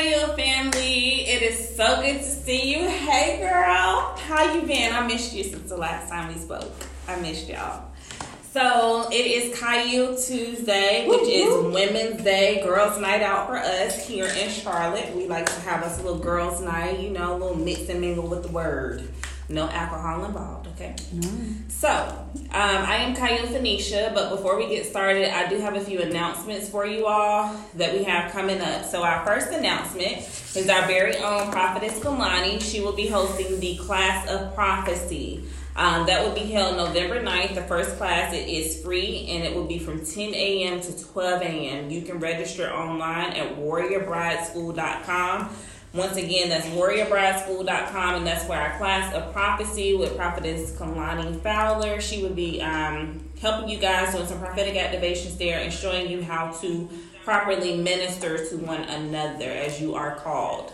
Chayil family. It is so good to see you. Hey girl, how you been? I missed you since the last time we spoke. I missed y'all. So it is Chayil Tuesday, which is Women's Day, Girls Night Out for us here in Charlotte. We like to have us a little girls' night, a little mix and mingle with the word. No alcohol involved, okay? So, I am Chayil Fanesha, but before we get started, I do have a few announcements for you all that we have coming up. So our first announcement is our very own Prophetess Kalani. She will be hosting the Class of Prophecy. That will be held November 9th. The first class, it is free, and it will be from 10 a.m. to 12 a.m. You can register online at warriorbrideschool.com. Once again, that's warriorbrideschool.com, and that's where our Class of Prophecy with Prophetess Kalani Fowler. She will be helping you guys doing some prophetic activations there and showing you how to properly minister to one another as you are called.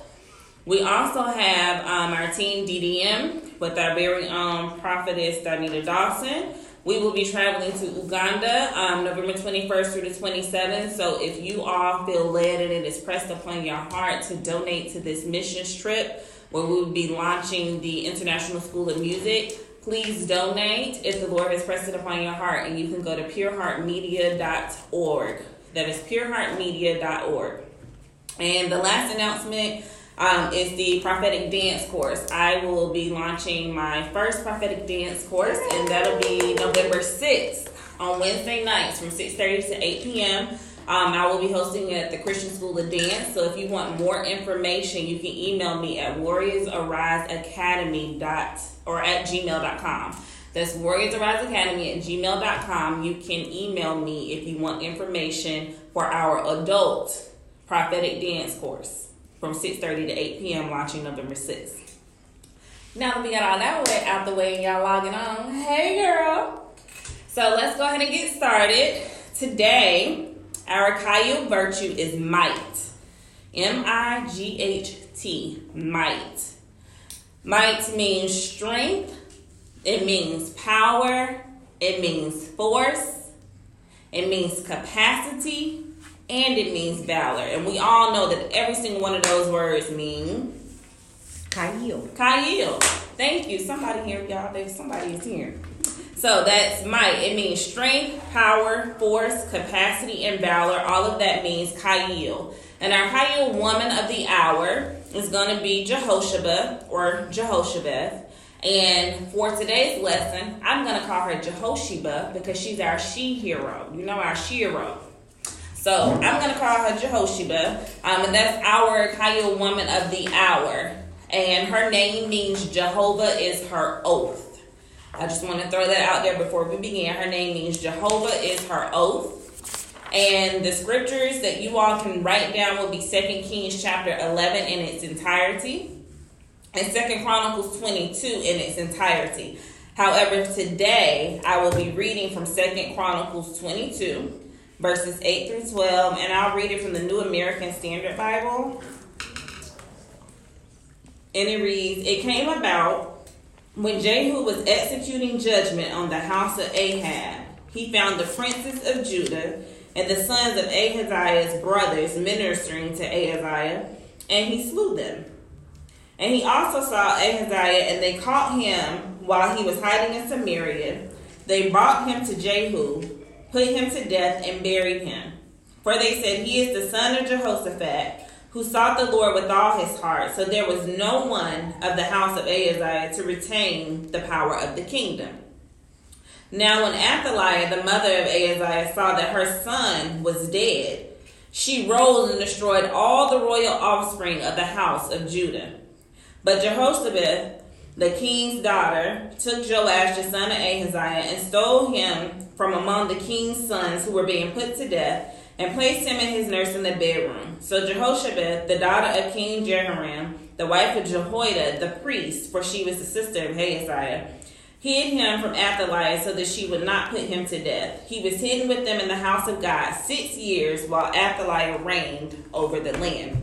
We also have our team DDM with our very own Prophetess Darnita Dawson. We will be traveling to Uganda November 21st through the 27th. So if you all feel led and it is pressed upon your heart to donate to this missions trip where we will be launching the International School of Music, please donate if the Lord has pressed it upon your heart. And you can go to pureheartmedia.org. That is pureheartmedia.org. And the last announcement is the prophetic dance course. I will be launching my first prophetic dance course, and that'll be November 6th on Wednesday nights from 6:30 to 8 p.m. I will be hosting it at the Christian School of Dance. So if you want more information, you can email me at warriorsariseacademy@gmail.com. That's warriorsariseacademy@gmail.com. You can email me if you want information for our adult prophetic dance course from 6:30 to 8 p.m. launching November 6th. Now that we got all that out the way and y'all logging on, hey girl. So let's go ahead and get started. Today, our Chayil virtue is might. M-I-G-H-T, might. Might means strength. It means power. It means force. It means capacity. And it means valor. And we all know that every single one of those words mean Chayil. Chayil. Thank you. Somebody here, y'all. Somebody is here. So that's might. It means strength, power, force, capacity, and valor. All of that means Chayil. And our Chayil woman of the hour is going to be JEHOSHABEATH or JEHOSHABEATH. And for today's lesson, I'm going to call her JEHOSHABEATH because she's our she-hero. Our she-hero. So I'm going to call her JEHOSHABEATH, and that's our Chayil woman of the hour. And her name means Jehovah is her oath. I just want to throw that out there before we begin. Her name means Jehovah is her oath. And the scriptures that you all can write down will be 2 Kings chapter 11 in its entirety and 2 Chronicles 22 in its entirety. However, today I will be reading from 2 Chronicles 22. Verses 8 through 12, and I'll read it from the New American Standard Bible. And it reads, "It came about when Jehu was executing judgment on the house of Ahab, he found the princes of Judah and the sons of Ahaziah's brothers ministering to Ahaziah, and he slew them. And he also saw Ahaziah, and they caught him while he was hiding in Samaria. They brought him to Jehu, put him to death, and buried him. For they said, he is the son of Jehoshaphat, who sought the Lord with all his heart. So there was no one of the house of Ahaziah to retain the power of the kingdom. Now when Athaliah, the mother of Ahaziah, saw that her son was dead, she rose and destroyed all the royal offspring of the house of Judah. But Jehoshaphat, the king's daughter, took Joash, the son of Ahaziah, and stole him from among the king's sons who were being put to death, and placed him and his nurse in the bedroom. So Jehoshaphat, the daughter of King Jehoram, the wife of Jehoiada, the priest, for she was the sister of Ahaziah, hid him from Athaliah so that she would not put him to death. He was hidden with them in the house of God 6 years while Athaliah reigned over the land."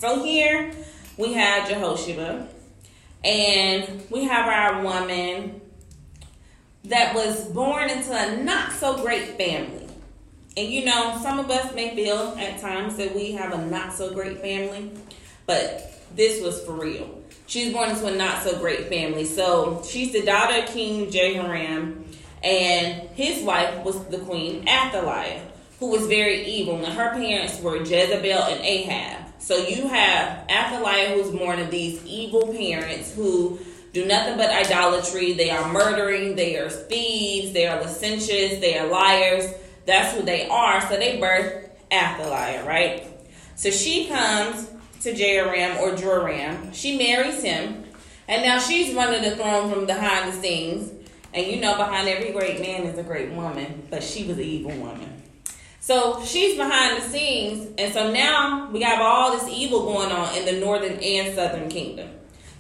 So here we have Jehoshaphat, and we have our woman that was born into a not so great family. And you know, some of us may feel at times that we have a not so great family, but this was for real. She was born into a not so great family. So she's the daughter of King Jehoram, and his wife was the queen Athaliah, who was very evil. And her parents were Jezebel and Ahab. So you have Athaliah, who's born of these evil parents who do nothing but idolatry. They are murdering, they are thieves, they are licentious, they are liars. That's who they are. So they birthed Athaliah, right? So she comes to Jehoram or Joram. She marries him. And now she's running the throne from behind the scenes. And you know, behind every great man is a great woman. But she was an evil woman. So she's behind the scenes. And so now we have all this evil going on in the northern and southern kingdom.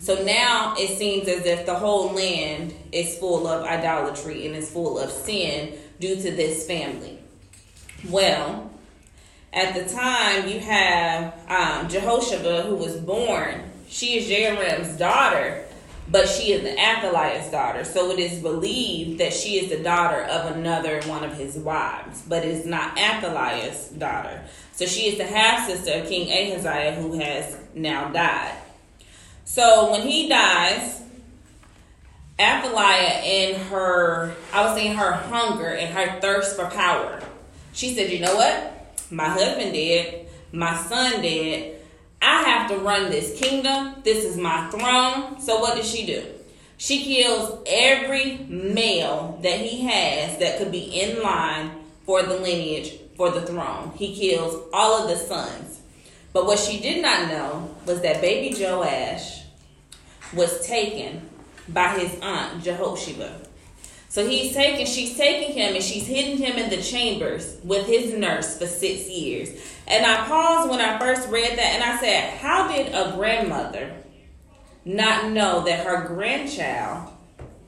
So now it seems as if the whole land is full of idolatry and is full of sin due to this family. Well, at the time you have Jehoshaphat, who was born. She is Jehoram's daughter, but she is Athaliah's daughter. So it is believed that she is the daughter of another one of his wives, but it is not Athaliah's daughter. So she is the half-sister of King Ahaziah, who has now died. So when he dies, Athaliah, in her hunger and her thirst for power, she said, you know what? My husband dead. My son dead. I have to run this kingdom. This is my throne. So what does she do? She kills every male that he has that could be in line for the lineage, for the throne. He kills all of the sons. But what she did not know was that baby Joash was taken by his aunt Jehoshaphat. So she's taking him and she's hidden him in the chambers with his nurse for 6 years. And I paused when I first read that and I said, how did a grandmother not know that her grandchild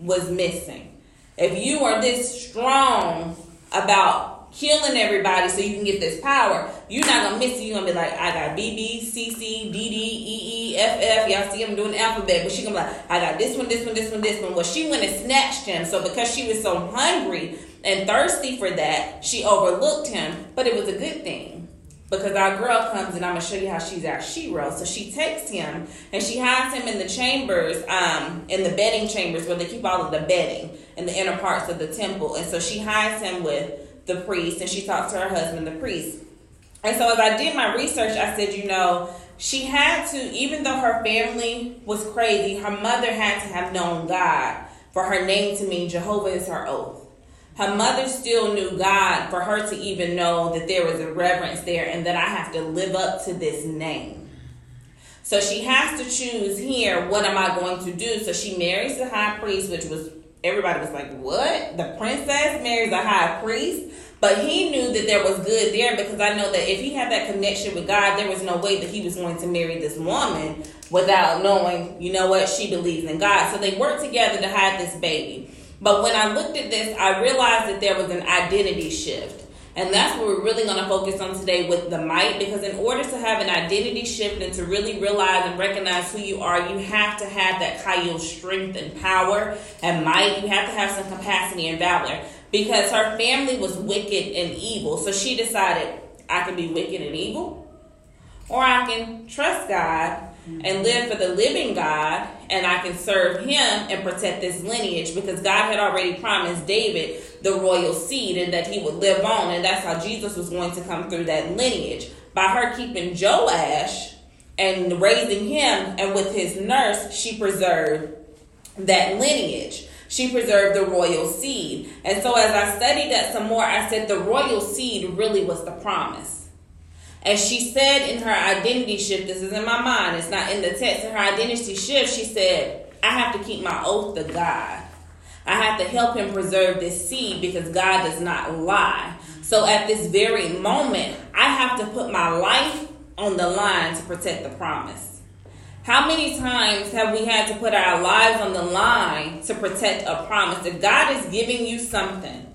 was missing? If you are this strong about killing everybody so you can get this power, you're not going to miss it. You're going to be like, I got B, B, C, C, D, D, E, E, F, F. Y'all see I'm doing the alphabet. But she's going to be like, I got this one, this one, this one, this one. Well, she went and snatched him. So because she was so hungry and thirsty for that, she overlooked him. But it was a good thing. Because our girl comes and I'm going to show you how she's our shero. So she takes him and she hides him in the chambers, in the bedding chambers where they keep all of the bedding in the inner parts of the temple. And so she hides him with the priest, and she talks to her husband, the priest. And so as I did my research, I said, you know, she had to, even though her family was crazy, her mother had to have known God for her name to mean Jehovah is her oath. Her mother still knew God for her to even know that there was a reverence there and that I have to live up to this name. So she has to choose here, what am I going to do? So she marries the high priest, which was, everybody was like, what? The princess marries a high priest? But he knew that there was good there, because I know that if he had that connection with God, there was no way that he was going to marry this woman without knowing, you know what, she believes in God. So they worked together to hide this baby. But when I looked at this, I realized that there was an identity shift. And that's what we're really going to focus on today with the might, because in order to have an identity shift and to really realize and recognize who you are, you have to have that Chayil strength and power and might. You have to have some capacity and valor, because her family was wicked and evil. So she decided, I can be wicked and evil, or I can trust God and live for the living God, and I can serve him and protect this lineage, because God had already promised David the royal seed and that he would live on, and that's how Jesus was going to come through that lineage. By her keeping Joash and raising him, and with his nurse, she preserved that lineage. She preserved the royal seed. And so as I studied that some more, I said the royal seed really was the promise. And she said in her identity shift, this is in my mind, it's not in the text, in her identity shift, she said, I have to keep my oath to God. I have to help him preserve this seed, because God does not lie. So at this very moment, I have to put my life on the line to protect the promise. How many times have we had to put our lives on the line to protect a promise? If God is giving you something,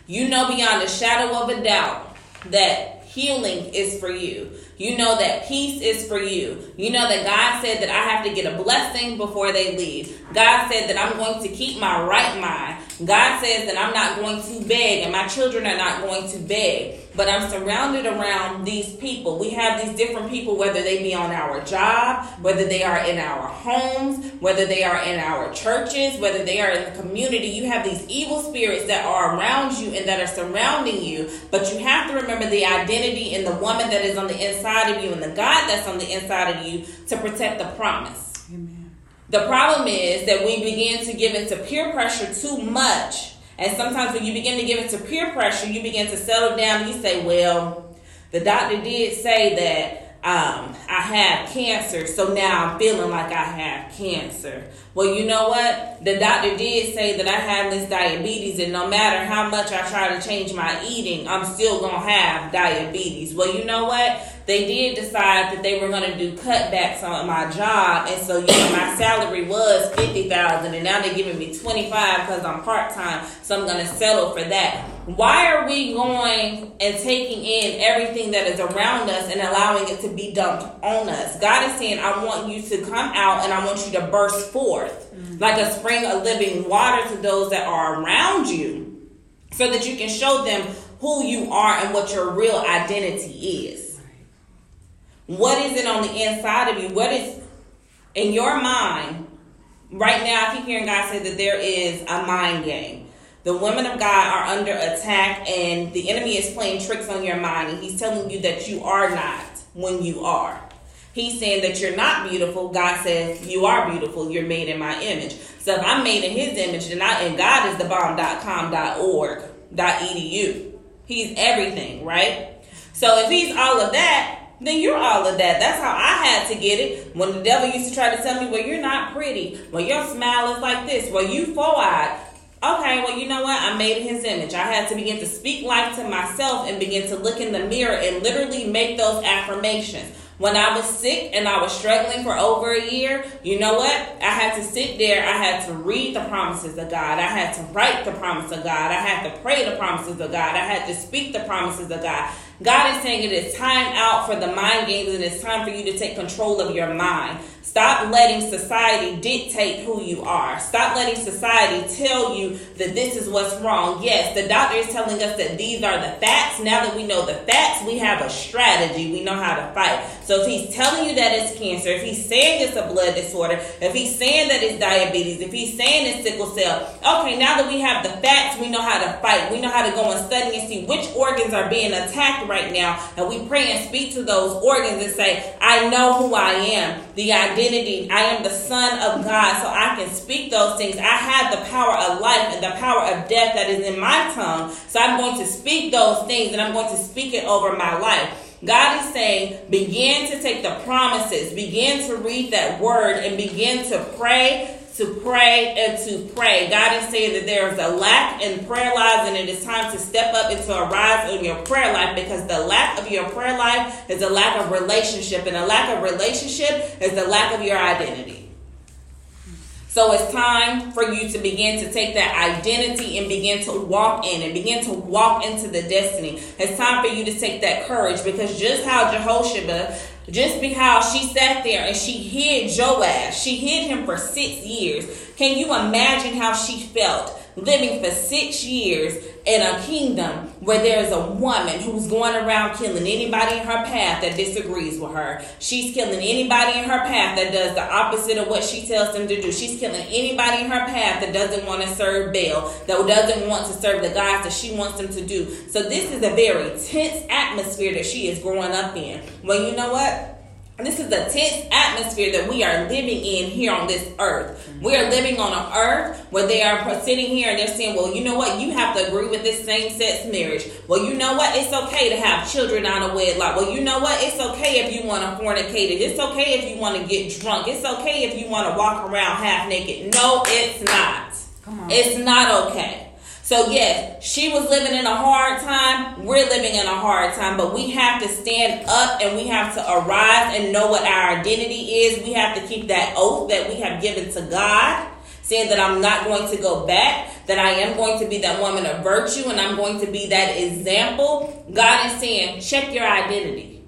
you know beyond a shadow of a doubt that healing is for you. You know that peace is for you. You know that God said that I have to get a blessing before they leave. God said that I'm going to keep my right mind. God says that I'm not going to beg, and my children are not going to beg. But I'm surrounded around these people. We have these different people, whether they be on our job, whether they are in our homes, whether they are in our churches, whether they are in the community. You have these evil spirits that are around you and that are surrounding you. But you have to remember the identity in the woman that is on the inside of you and the God that's on the inside of you to protect the promise. Amen. The problem is that we begin to give into peer pressure too much. And sometimes when you begin to give into peer pressure, you begin to settle down and you say, well, the doctor did say that I have cancer, so now I'm feeling like I have cancer. Well, you know what? The doctor did say that I have this diabetes, and no matter how much I try to change my eating, I'm still going to have diabetes. Well, you know what? They did decide that they were going to do cutbacks on my job, and so my salary was $50,000, and now they're giving me $25,000 because I'm part-time, so I'm going to settle for that. Why are we going and taking in everything that is around us and allowing it to be dumped on us? God is saying, I want you to come out and I want you to burst forth like a spring of living water to those that are around you so that you can show them who you are and what your real identity is. What is it on the inside of you? What is in your mind? Right now, I keep hearing God say that there is a mind game. The women of God are under attack, and the enemy is playing tricks on your mind, and he's telling you that you are not when you are. He's saying that you're not beautiful. God says you are beautiful. You're made in my image. So if I'm made in his image, and God is the bomb.com.org.edu. He's everything, right? So if he's all of that, then you're all of that. That's how I had to get it. When the devil used to try to tell me, well, you're not pretty. Well, your smile is like this. Well, you four-eyed. Okay, well, you know what? I'm made in his image. I had to begin to speak life to myself and begin to look in the mirror and literally make those affirmations. When I was sick and I was struggling for over a year, you know what? I had to sit there. I had to read the promises of God. I had to write the promise of God. I had to pray the promises of God. I had to speak the promises of God. God is saying it is time out for the mind games, and it's time for you to take control of your mind. Stop letting society dictate who you are. Stop letting society tell you that this is what's wrong. Yes, the doctor is telling us that these are the facts. Now that we know the facts, we have a strategy. We know how to fight. So if he's telling you that it's cancer, if he's saying it's a blood disorder, if he's saying that it's diabetes, if he's saying it's sickle cell, okay, now that we have the facts, we know how to fight. We know how to go and study and see which organs are being attacked right now. And we pray and speak to those organs and say, I know who I am. The identity, I am the son of God, so I can speak those things. I have the power of life and the power of death that is in my tongue. So I'm going to speak those things, and I'm going to speak it over my life. God is saying, begin to take the promises, begin to read that word, and begin to pray, and to pray. God is saying that there is a lack in prayer lives, and it is time to step up and to arise in your prayer life, because the lack of your prayer life is a lack of relationship, and a lack of relationship is the lack of your identity. So it's time for you to begin to take that identity and begin to walk in and begin to walk into the destiny. It's time for you to take that courage, because just how JEHOSHABEATH, just because she sat there and she hid Joash, she hid him for 6 years. Can you imagine how she felt living for 6 years in a kingdom where there's a woman who's going around killing anybody in her path that disagrees with her? She's killing anybody in her path that does the opposite of what she tells them to do. She's killing anybody in her path that doesn't want to serve Baal, that doesn't want to serve the gods that she wants them to do. So this is a very tense atmosphere that she is growing up in. Well, you know what? This is a tense atmosphere that we are living in here on this earth. We are living on an earth where they are sitting here and they're saying, well, you know what? You have to agree with this same-sex marriage. Well, you know what? It's okay to have children out of wedlock. Well, you know what? It's okay if you want to fornicate it. It's okay if you want to get drunk. It's okay if you want to walk around half naked. No, it's not. Come on. It's not okay. So yes, she was living in a hard time. We're living in a hard time, but we have to stand up and we have to arise and know what our identity is. We have to keep that oath that we have given to God, saying that I'm not going to go back, that I am going to be that woman of virtue, and I'm going to be that example. God is saying, check your identity.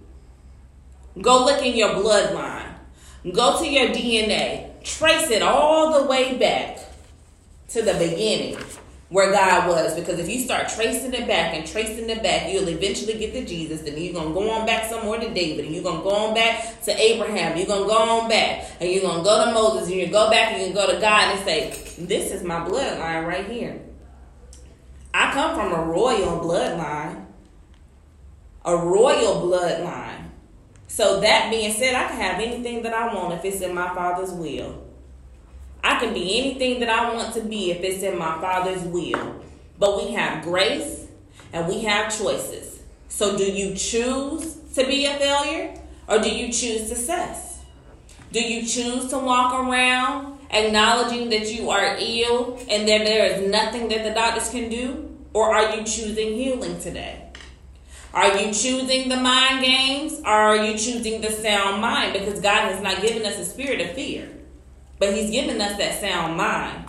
Go look in your bloodline. Go to your DNA. Trace it all the way back to the beginning where God was. Because if you start tracing it back and tracing it back, you'll eventually get to Jesus. Then you're going to go on back somewhere to David. And you're going to go on back to Abraham. You're going to go on back. And you're going to go to Moses. And you go back and you go to God and say, this is my bloodline right here. I come from a royal bloodline. A royal bloodline. So that being said, I can have anything that I want if it's in my Father's will. I can be anything that I want to be if it's in my Father's will. But we have grace and we have choices. So do you choose to be a failure or do you choose success? Do you choose to walk around acknowledging that you are ill and that there is nothing that the doctors can do? Or are you choosing healing today? Are you choosing the mind games or are you choosing the sound mind? Because God has not given us a spirit of fear, but he's given us that sound mind.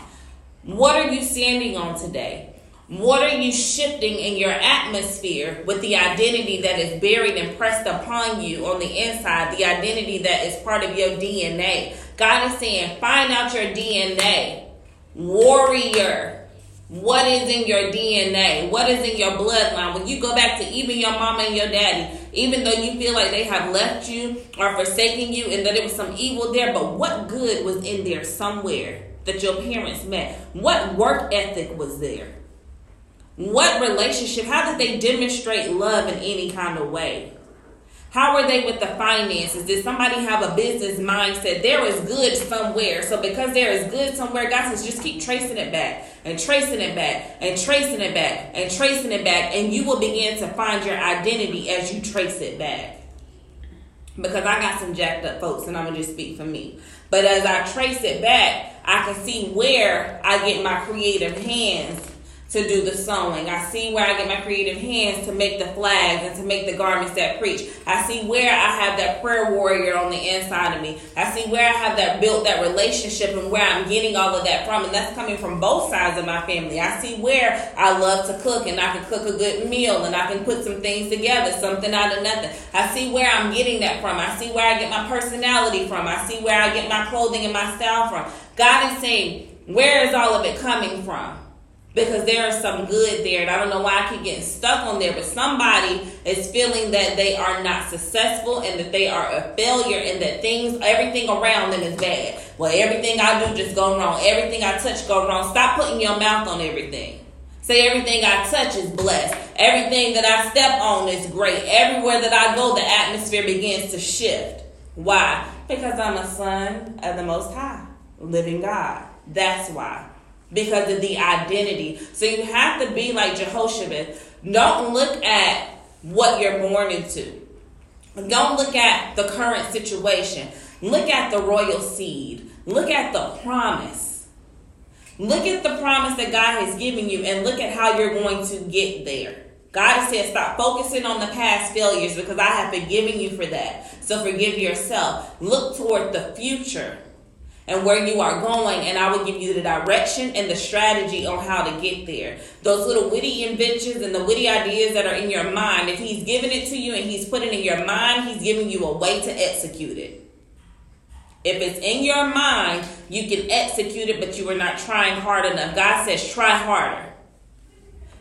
What are you standing on today? What are you shifting in your atmosphere with the identity that is buried and pressed upon you on the inside, the identity that is part of your DNA? God is saying, find out your DNA. Warrior. What is in your DNA? What is in your bloodline? When you go back to even your mama and your daddy, even though you feel like they have left you or forsaken you and that it was some evil there, but what good was in there somewhere that your parents met? What work ethic was there? What relationship? How did they demonstrate love in any kind of way? How are they with the finances? Did somebody have a business mindset? There is good somewhere. So because there is good somewhere, God says just keep tracing it back and tracing it back and tracing it back and tracing it back. And you will begin to find your identity as you trace it back. Because I got some jacked up folks and I'm going to just speak for me. But as I trace it back, I can see where I get my creative hands to do the sewing. I see where I get my creative hands to make the flags and to make the garments that preach. I see where I have that prayer warrior on the inside of me. I see where I have that built that relationship and where I'm getting all of that from. And that's coming from both sides of my family. I see where I love to cook and I can cook a good meal and I can put some things together, something out of nothing. I see where I'm getting that from. I see where I get my personality from. I see where I get my clothing and my style from. God is saying, where is all of it coming from? Because there is some good there. And I don't know why I keep getting stuck on there. But somebody is feeling that they are not successful and that they are a failure and that everything around them is bad. Well, everything I do just go wrong. Everything I touch go wrong. Stop putting your mouth on everything. Say everything I touch is blessed. Everything that I step on is great. Everywhere that I go, the atmosphere begins to shift. Why? Because I'm a son of the Most High, living God. That's why. Because of the identity. So you have to be like JEHOSHABEATH. Don't look at what you're born into. Don't look at the current situation. Look at the royal seed. Look at the promise. Look at the promise that God has given you and look at how you're going to get there. God has said stop focusing on the past failures because I have forgiven you for that. So forgive yourself. Look toward the future and where you are going, and I will give you the direction and the strategy on how to get there. Those little witty inventions and the witty ideas that are in your mind, if he's given it to you and he's put it in your mind, he's giving you a way to execute it. If it's in your mind, you can execute it, but you are not trying hard enough. God says try harder.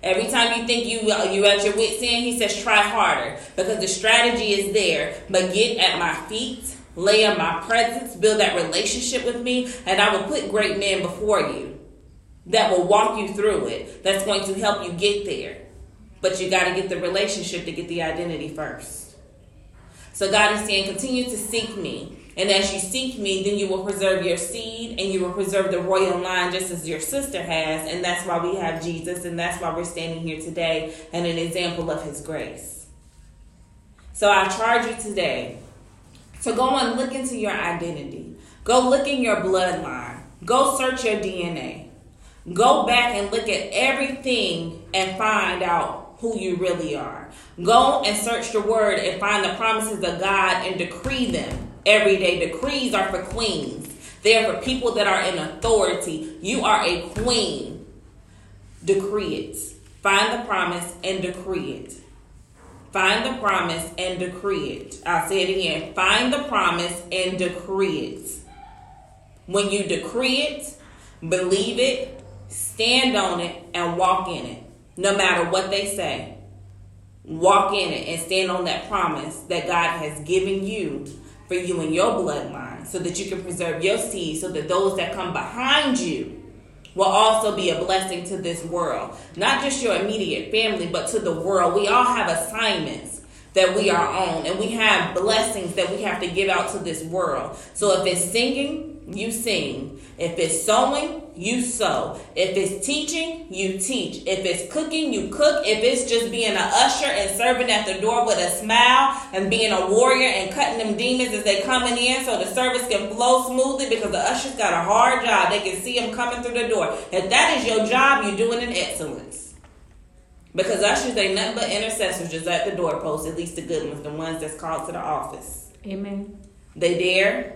Every time you think you at your wit's end, he says try harder because the strategy is there. But get at my feet. Lay in my presence, build that relationship with me, and I will put great men before you that will walk you through it. That's going to help you get there. But you got to get the relationship to get the identity first. So God is saying, continue to seek me. And as you seek me, then you will preserve your seed and you will preserve the royal line just as your sister has. And that's why we have Jesus, and that's why we're standing here today and an example of his grace. So I charge you today to go and look into your identity. Go look in your bloodline. Go search your DNA. Go back and look at everything and find out who you really are. Go and search the word and find the promises of God and decree them every day. Decrees are for queens. They are for people that are in authority. You are a queen. Decree it. Find the promise and decree it. Find the promise and decree it. I'll say it again. Find the promise and decree it. When you decree it, believe it, stand on it, and walk in it. No matter what they say. Walk in it and stand on that promise that God has given you for you and your bloodline, so that you can preserve your seed, so that those that come behind you will also be a blessing to this world. Not just your immediate family, but to the world. We all have assignments that we are on, and we have blessings that we have to give out to this world. So if it's singing, you sing. If it's sowing, you sow. If it's teaching, you teach. If it's cooking, you cook. If it's just being an usher and serving at the door with a smile and being a warrior and cutting them demons as they coming in so the service can flow smoothly, because the usher's got a hard job. They can see them coming through the door. If that is your job, you're doing it in excellence. Because ushers ain't nothing but intercessors just at the doorpost, at least the good ones, the ones that's called to the office. Amen. They there.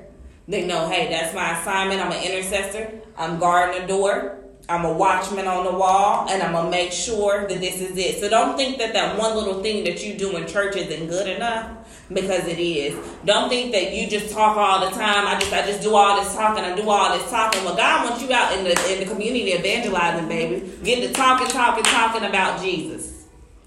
They know, hey, that's my assignment. I'm an intercessor. I'm guarding the door. I'm a watchman on the wall. And I'm going to make sure that this is it. So don't think that that one little thing that you do in church isn't good enough, because it is. Don't think that you just talk all the time. I just do all this talking. I do all this talking. Well, God wants you out in the community evangelizing, baby. Get to talking about Jesus.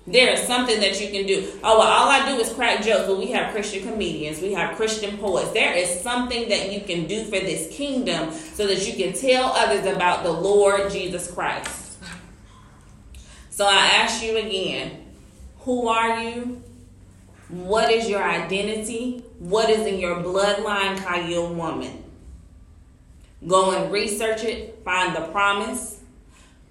There is something that you can do. Oh, well, all I do is crack jokes. Well, we have Christian comedians. We have Christian poets. There is something that you can do for this kingdom so that you can tell others about the Lord Jesus Christ. So I ask you again, who are you? What is your identity? What is in your bloodline, Chayil woman? Go and research it. Find the promise.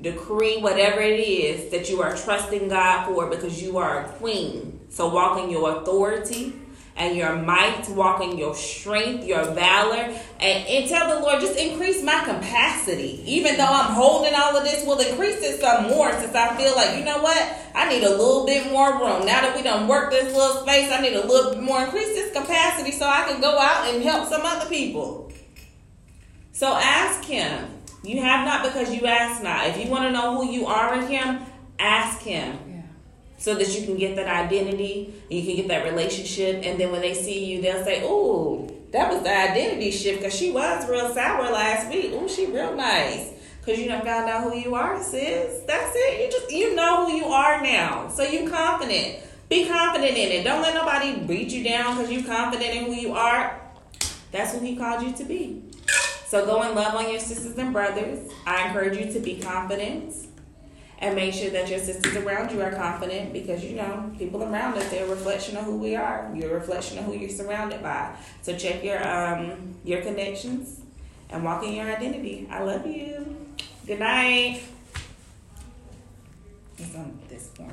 Decree whatever it is that you are trusting God for, because you are a queen. So walk in your authority and your might. Walk in your strength, your valor. And tell the Lord, just increase my capacity. Even though I'm holding all of this, will increase it some more, since I feel like, you know what? I need a little bit more room. Now that we done worked this little space, I need a little bit more. Increase this capacity so I can go out and help some other people. So ask him. You have not because you ask not. If you want to know who you are in him, ask him. Yeah. So that you can get that identity, and you can get that relationship. And then when they see you, they'll say, ooh, that was the identity shift, because she was real sour last week. Ooh, she real nice. Because you done found out who you are, sis. That's it. You know who you are now. So you confident. Be confident in it. Don't let nobody beat you down because you're confident in who you are. That's who he called you to be. So go and love on your sisters and brothers. I encourage you to be confident, and make sure that your sisters around you are confident, because, you know, people around us, they're a reflection of who we are. You're a reflection of who you're surrounded by. So check your connections and walk in your identity. I love you. Good night. It's on this point.